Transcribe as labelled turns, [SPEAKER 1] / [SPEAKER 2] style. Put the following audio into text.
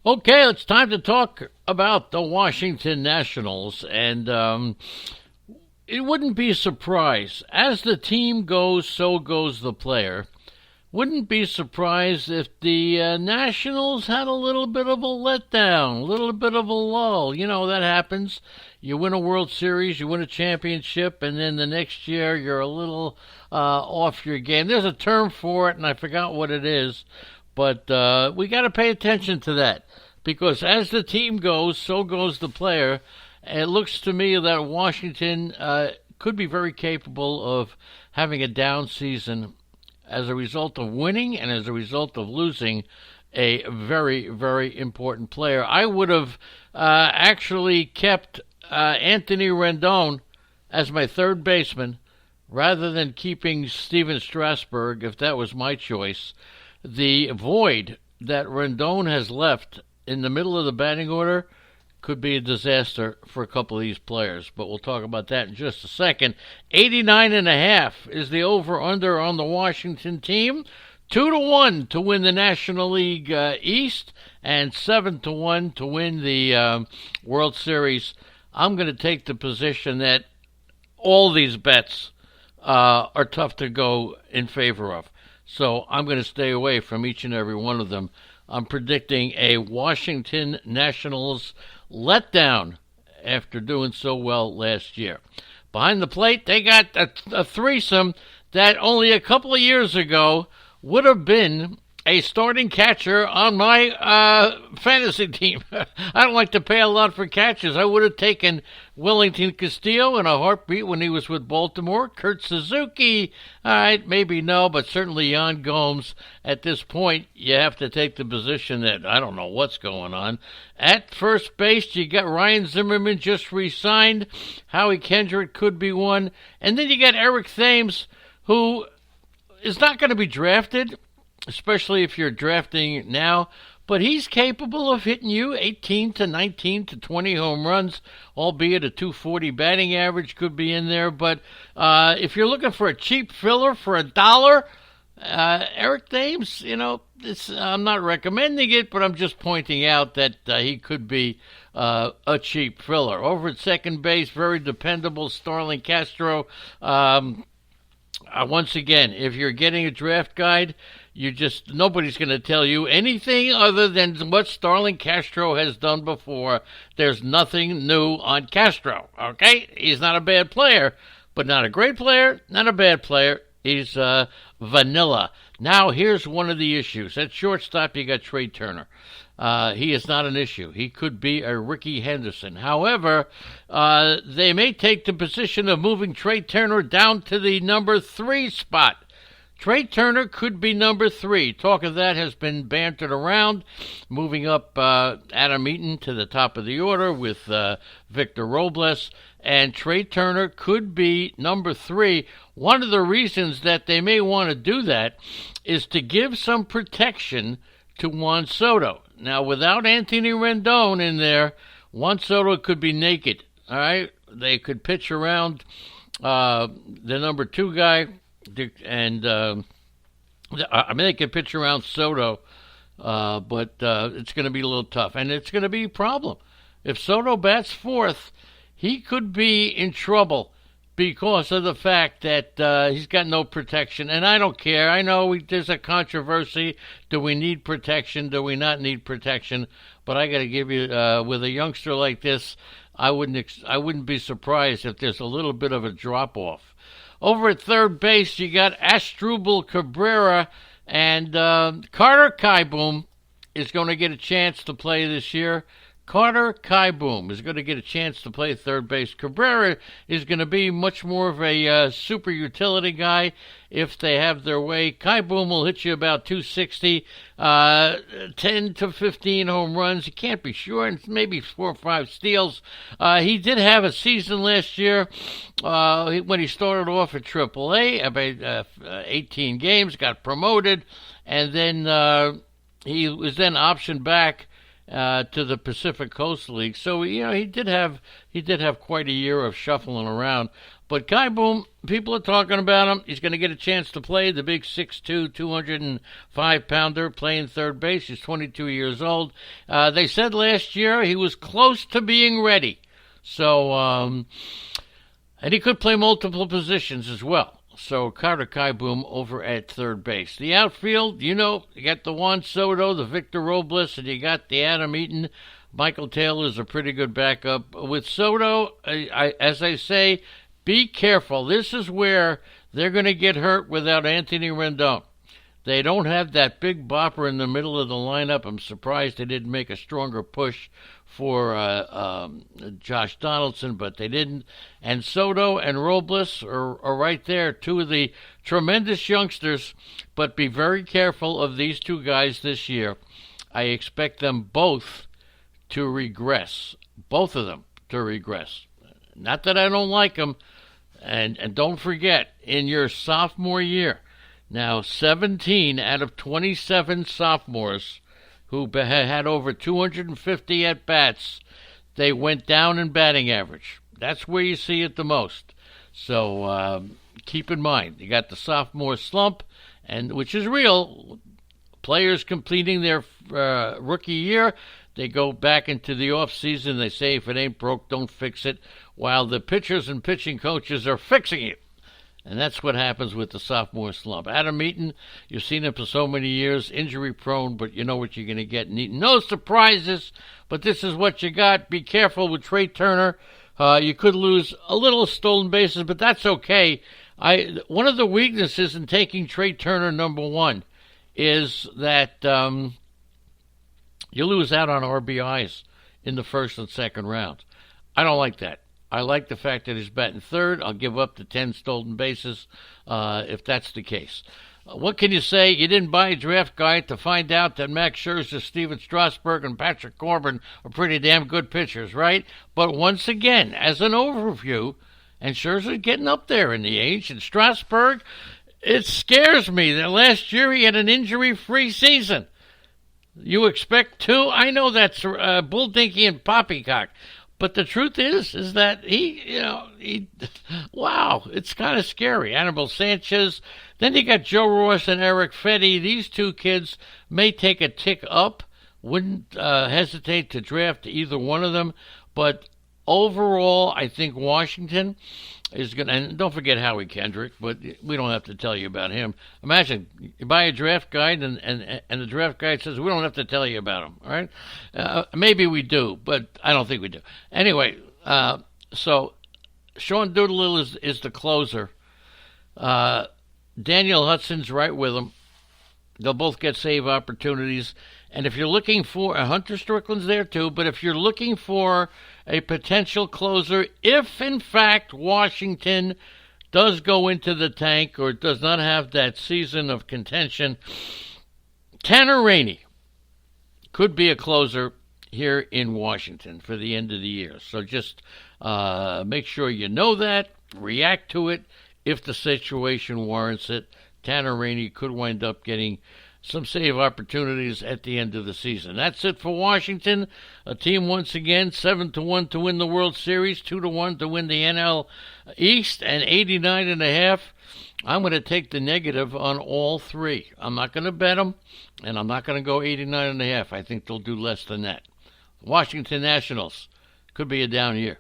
[SPEAKER 1] Okay, it's time to talk about the Washington Nationals, and it wouldn't be a surprise. As the team goes, so goes the player. Wouldn't be surprised if the Nationals had a little bit of a letdown, a little bit of a lull. You know, that happens. You win a World Series, you win a championship, and then the next year you're a little off your game. There's a term for it, and I forgot what it is, but we got to pay attention to that because as the team goes, so goes the player. It looks to me that Washington could be very capable of having a down season as a result of winning and as a result of losing a very, very important player. I would have actually kept Anthony Rendon as my third baseman rather than keeping Steven Strasburg if that was my choice. The void that Rendon has left in the middle of the batting order could be a disaster for a couple of these players, but we'll talk about that in just a second. 89.5 is the over-under on the Washington team. 2-1 to win the National League East, and 7-1 to win the World Series. I'm going to take the position that all these bets are tough to go in favor of. So I'm going to stay away from each and every one of them. I'm predicting a Washington Nationals letdown after doing so well last year. Behind the plate, they got a threesome that only a couple of years ago would have been a starting catcher on my fantasy team. I don't like to pay a lot for catchers. I would have taken Wellington Castillo in a heartbeat when he was with Baltimore. Kurt Suzuki, all right, maybe no, but certainly Yan Gomes. At this point, you have to take the position that I don't know what's going on. At first base, you got Ryan Zimmerman just re-signed. Howie Kendrick could be one. And then you got Eric Thames, who is not going to be drafted, especially if you're drafting now, but he's capable of hitting you 18 to 19 to 20 home runs, albeit a 240 batting average could be in there. But if you're looking for a cheap filler for $1, Eric Thames, I'm not recommending it, but I'm just pointing out that he could be a cheap filler. Over at second base, very dependable Starlin Castro. Once again, if you're getting a draft guide, nobody's going to tell you anything other than what Starlin Castro has done before. There's nothing new on Castro, okay? He's not a bad player, but not a great player, not a bad player. He's vanilla. Now, here's one of the issues. At shortstop, you got Trey Turner. He is not an issue. He could be a Ricky Henderson. However, they may take the position of moving Trey Turner down to the number 3 spot. Trey Turner could be number 3. Talk of that has been bantered around, moving up Adam Eaton to the top of the order with Victor Robles, and Trey Turner could be number 3. One of the reasons that they may want to do that is to give some protection to Juan Soto. Now, without Anthony Rendon in there, Juan Soto could be naked, all right? They could pitch around the number 2 guy, and they could pitch around Soto, but it's going to be a little tough, and it's going to be a problem. If Soto bats 4th, he could be in trouble because of the fact that he's got no protection, and I don't care. I know there's a controversy. Do we need protection? Do we not need protection? But I got to give you, with a youngster like this, I wouldn't be surprised if there's a little bit of a drop-off. Over at third base, you got Asdrubal Cabrera, and Carter Kieboom is going to get a chance to play this year. Carter Kieboom is going to get a chance to play third base. Cabrera is going to be much more of a super utility guy if they have their way. Kieboom will hit you about 260, 10 to 15 home runs. You can't be sure, and maybe 4 or 5 steals. He did have a season last year when he started off at AAA, about 18 games, got promoted, and then he was then optioned back to the Pacific Coast League. So he did have quite a year of shuffling around. But Kai Boom, people are talking about him. He's going to get a chance to play the big 6'2", 205-pounder playing third base. He's 22 years old. They said last year he was close to being ready. So, and he could play multiple positions as well. So Carter Kieboom over at third base. The outfield, you got the Juan Soto, the Victor Robles, and you got the Adam Eaton. Michael Taylor's a pretty good backup. With Soto, as I say, be careful. This is where they're going to get hurt without Anthony Rendon. They don't have that big bopper in the middle of the lineup. I'm surprised they didn't make a stronger push for Josh Donaldson, but they didn't. And Soto and Robles are right there, two of the tremendous youngsters. But be very careful of these two guys this year. I expect them both to regress. Both of them to regress. Not that I don't like them. And don't forget, in your sophomore year, now 17 out of 27 sophomores who had over 250 at-bats, they went down in batting average. That's where you see it the most. So keep in mind, you got the sophomore slump, and which is real. Players completing their rookie year, they go back into the off-season. They say, if it ain't broke, don't fix it, while the pitchers and pitching coaches are fixing it. And that's what happens with the sophomore slump. Adam Eaton, you've seen him for so many years, injury-prone, but you know what you're going to get in Eaton. No surprises, but this is what you got. Be careful with Trey Turner. You could lose a little stolen bases, but that's okay. One of the weaknesses in taking Trey Turner number one is that you lose out on RBIs in the first and second round. I don't like that. I like the fact that he's batting third. I'll give up the 10 stolen bases if that's the case. What can you say? You didn't buy a draft guide to find out that Max Scherzer, Steven Strasburg, and Patrick Corbin are pretty damn good pitchers, right? But once again, as an overview, and Scherzer's getting up there in the age, and Strasburg, it scares me that last year he had an injury-free season. You expect two? I know that's bull dinky and poppycock. But the truth is that wow, it's kind of scary. Anibal Sanchez. Then you got Joe Ross and Eric Fedde. These two kids may take a tick up. Wouldn't hesitate to draft either one of them. But overall, I think Washington is going to, and don't forget Howie Kendrick, but we don't have to tell you about him. Imagine you buy a draft guide and the draft guide says, we don't have to tell you about him, all right? Maybe we do, but I don't think we do. Anyway, so Sean Doolittle is the closer. Daniel Hudson's right with him. They'll both get save opportunities. And if you're looking for, Hunter Strickland's there too, but if you're looking for a potential closer, if in fact Washington does go into the tank or does not have that season of contention, Tanner Rainey could be a closer here in Washington for the end of the year. So just make sure you know that, react to it if the situation warrants it. Tanner Rainey could wind up getting some save opportunities at the end of the season. That's it for Washington. A team once again 7-1 to win the World Series, 2-1 to win the NL East, and 89.5. I'm going to take the negative on all three. I'm not going to bet them, and I'm not going to go 89.5. I think they'll do less than that. Washington Nationals could be a down year.